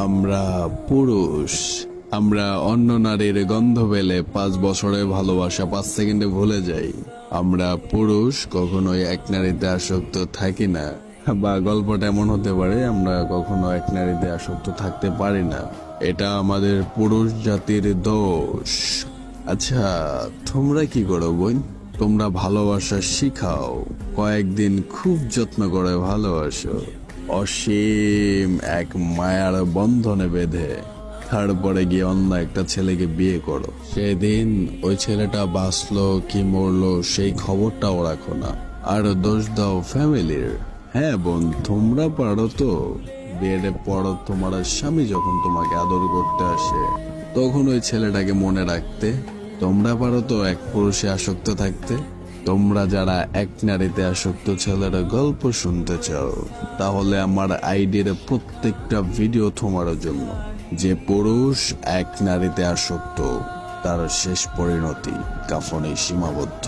আমরা পুরুষ, আমরা অন্য নারীর গন্ধ পেলে 5 বছরে ভালোবাসা 5 সেকেন্ডে ভুলে যাই। আমরা পুরুষ কখনোই এক নারীতে আসক্ত থাকি না, বা গল্পটা এমন হতে পারে আমরা কখনো এক নারীতে আসক্ত থাকতে পারি না। এটা আমাদের পুরুষ জাতির দোষ। আচ্ছা, তোমরা কি করো বোন? তোমরা ভালোবাসা শিখাও, কয়েকদিন খুব যত্ন করে ভালোবাসো, অসীম এক মায়ার বন্ধনে বেঁধে তারপরে গিয়ে অন্য একটা ছেলেকে বিয়ে করো। সেদিন ওই ছেলেটা বাঁচলো কি মরলো সেই খবরটাও রাখো না, আর দোষ দাও ফ্যামিলির। হ্যাঁ বোন, তোমরা পারো তো বিয়ের পর তোমার স্বামী যখন তোমাকে আদর করতে আসে তখন ওই ছেলেটাকে মনে রাখতে। তোমরা পারো তো এক পুরুষে আসক্ত থাকতে। তোমরা যারা এক নারীতে আসক্ত ছেলের গল্প শুনতে চাও, তাহলে আমার আইডির প্রত্যেকটা ভিডিও তোমার জন্য। যে পুরুষ এক নারীতে আসক্ত, তার শেষ পরিণতি কাফনে সীমাবদ্ধ।